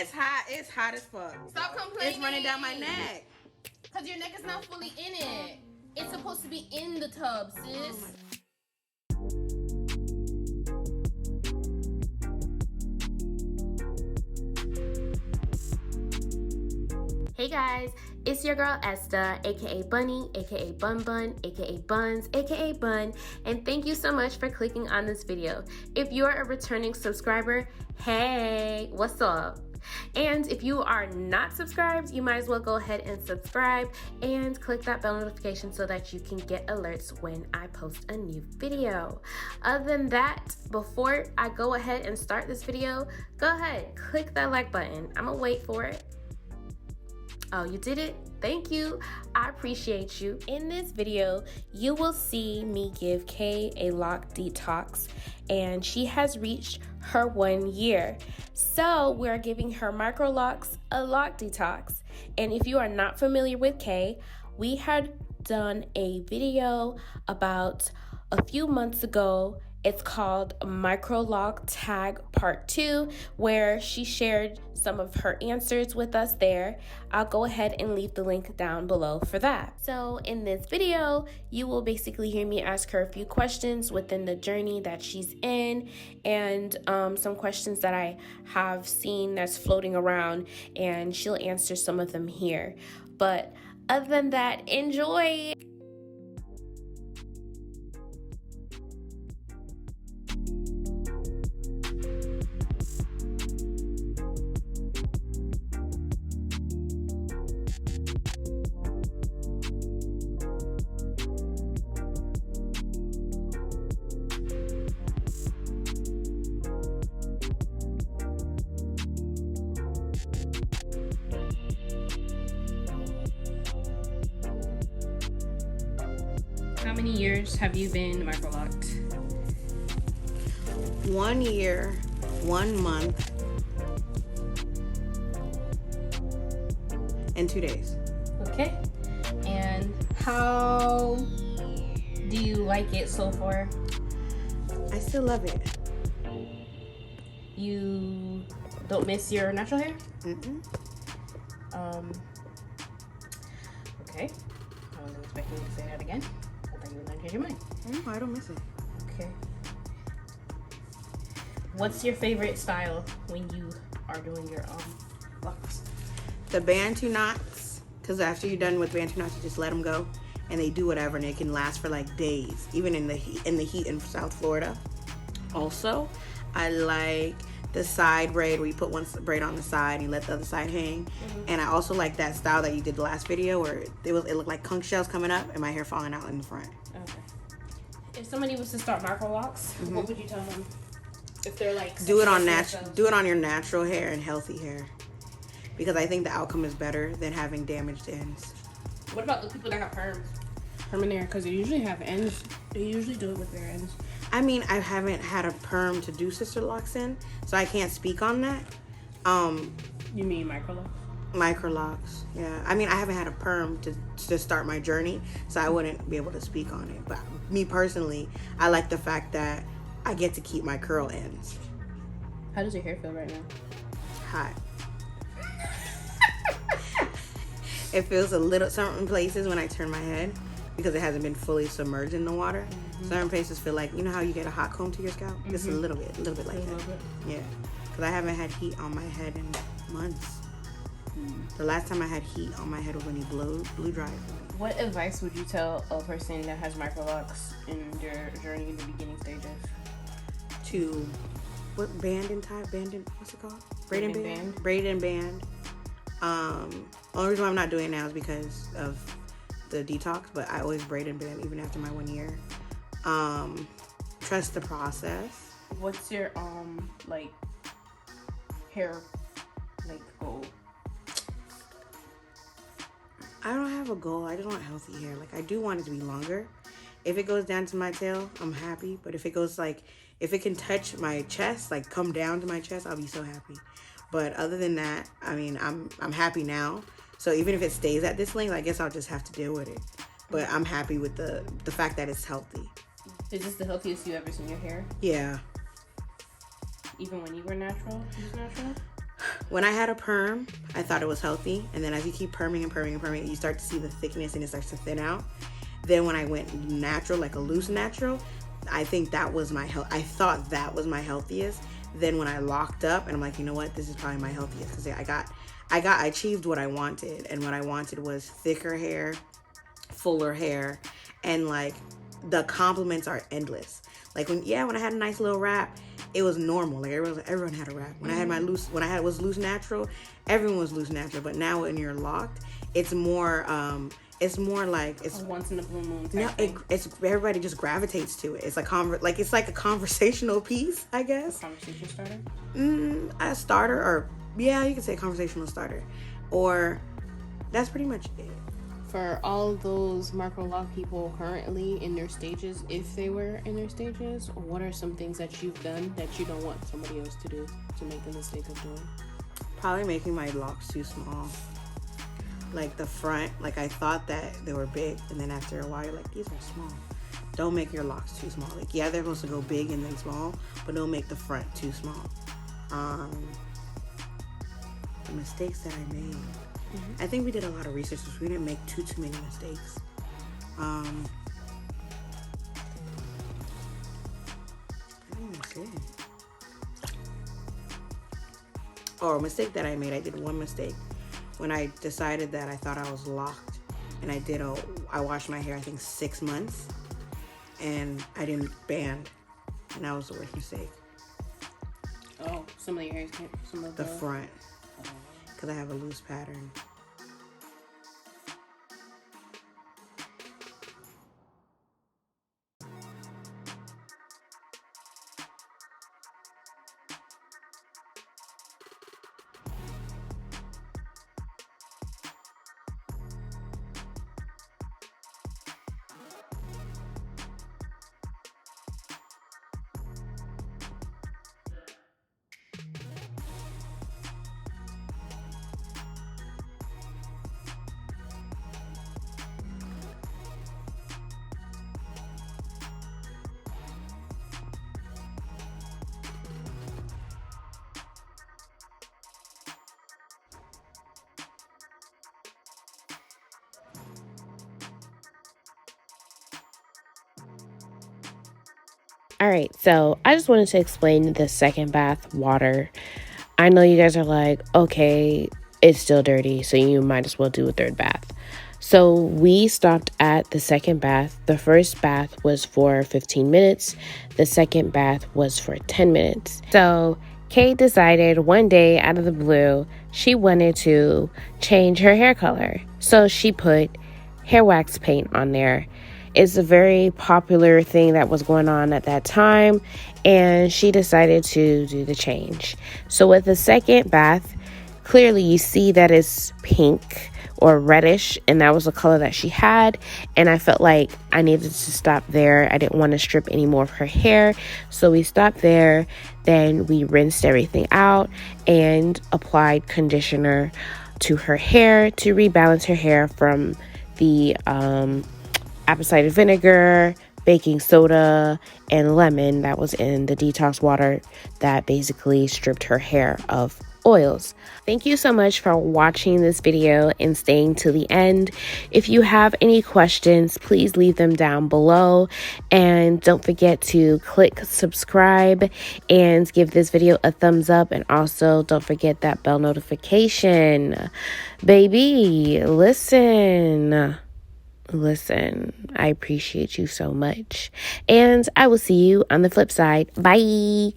it's hot. It's hot as fuck. Stop complaining. It's running down my neck. Cause your neck is not fully in it. It's supposed to be in the tub, sis. Hey guys, it's your girl Esta, aka Bunny, aka Bun Bun, aka Buns, aka Bun, and thank you so much for clicking on this video. If you're a returning subscriber, hey, what's up? And if you are not subscribed, you might as well go ahead and subscribe and click that bell notification so that you can get alerts when I post a new video. Other than that, before I go ahead and start this video, go ahead, click that like button. I'm gonna wait for it. Oh, you did it? Thank you. I appreciate you. In this video, you will see me give Kay a lock detox, and she has reached her 1 year. So we're giving her Microlocs a lock detox. And if you are not familiar with Kay, we had done a video about a few months ago. It's called Microlock Tag Part 2, where she shared some of her answers with us there. I'll go ahead and leave the link down below for that. So in this video, you will basically hear me ask her a few questions within the journey that she's in, and some questions that I have seen that's floating around, and she'll answer some of them here. But other than that, enjoy! How many years have you been microlocked? 1 year, 1 month, and 2 days. Okay. And how do you like it so far? I still love it. You don't miss your natural hair? Mm-mm. Okay. I wasn't expecting you to say that again. I thought you were going to change your mind. No, I don't miss it. Okay. What's your favorite style when you are doing your locks? The Bantu knots, because after you're done with Bantu knots, you just let them go, and they do whatever, and it can last for like days, even in the heat in South Florida. Also, I like the side braid where you put one braid on the side and you let the other side hang. And I also like that style that you did the last video where it looked like conch shells coming up and my hair falling out in the front. Okay. If somebody was to start Microlocs, what would you tell them? If they're like, do it on your natural hair and healthy hair, because I think the outcome is better than having damaged ends. What about the people that have perms? Perm in there, because they usually have ends. They usually do it with their ends. I mean, I haven't had a perm to do sister locks in, so I can't speak on that. You mean Microlocs? Microlocs, yeah. I mean, I haven't had a perm to start my journey, so I wouldn't be able to speak on it. But me personally, I like the fact that I get to keep my curl ends. How does your hair feel right now? Hot. It feels a little, certain places when I turn my head, because it hasn't been fully submerged in the water. Certain places feel like, you know how you get a hot comb to your scalp? Just a little bit like that. Yeah, because I haven't had heat on my head in months. The last time I had heat on my head was when he blew dry. What advice would you tell a person that has Microlocs in their journey in the beginning stages? To what what's it called? Braid and band. Only reason why I'm not doing it now is because of the detox, but I always braid and band even after my 1 year. Trust the process. What's your like hair like goal? I don't have a goal. I just want healthy hair. Like, I do want it to be longer. If it goes down to my tail, I'm happy. But if it goes if it can touch my chest, like come down to my chest, I'll be so happy. But other than that, I mean, I'm happy now. So even if it stays at this length, I guess I'll just have to deal with it. But I'm happy with the fact that it's healthy. Is this the healthiest you ever seen your hair? Yeah. Even when you were natural? When I had a perm, I thought it was healthy. And then as you keep perming and perming and perming, you start to see the thickness and it starts to thin out. Then when I went natural, like a loose natural, I think that was my I thought that was my healthiest. Then when I locked up, and I'm like, you know what, this is probably my healthiest, because I achieved what I wanted, and what I wanted was thicker hair, fuller hair, and like the compliments are endless. Like when I had a nice little wrap, it was normal. Like everyone had a wrap. When I had my loose, was loose natural, everyone was loose natural. But now when you're locked, it's more like it's a once in a blue moon. No, it's everybody just gravitates to it. It's like it's like a conversational piece, I guess. A conversation starter. A starter, or yeah, you could say a conversational starter, or that's pretty much it. For all those Microlock people currently in their stages, if they were in their stages, what are some things that you've done that you don't want somebody else to do to make the mistake of doing? Probably making my locks too small. Like the front, like I thought that they were big, and then after a while you're like, these are small. Don't make your locks too small. Like, yeah, they're supposed to go big and then small, but don't make the front too small. The mistakes that I made, I think we did a lot of research, so we didn't make too many mistakes. I think that's it. Or a mistake that I made, I did one mistake. When I decided that I thought I was locked, and I washed my hair, I think 6 months, and I didn't band, and that was the worst mistake. Oh, some of your hairs came, some of the front, because I have a loose pattern. All right, so I just wanted to explain the second bath water. I know you guys are like, okay, it's still dirty, so you might as well do a third bath. So we stopped at the second bath. The first bath was for 15 minutes. The second bath was for 10 minutes. So Kate decided one day out of the blue, she wanted to change her hair color. So she put hair wax paint on there. It's a very popular thing that was going on at that time, and she decided to do the change. So with the second bath, clearly you see that it's pink or reddish, and that was the color that she had, and I felt like I needed to stop there. I didn't want to strip any more of her hair, so we stopped there. Then we rinsed everything out and applied conditioner to her hair to rebalance her hair from the apple cider vinegar, baking soda, and lemon that was in the detox water that basically stripped her hair of oils. Thank you so much for watching this video and staying to the end. If you have any questions, please leave them down below, and don't forget to click subscribe and give this video a thumbs up, and also don't forget that bell notification. Baby, listen, I appreciate you so much, and I will see you on the flip side. Bye.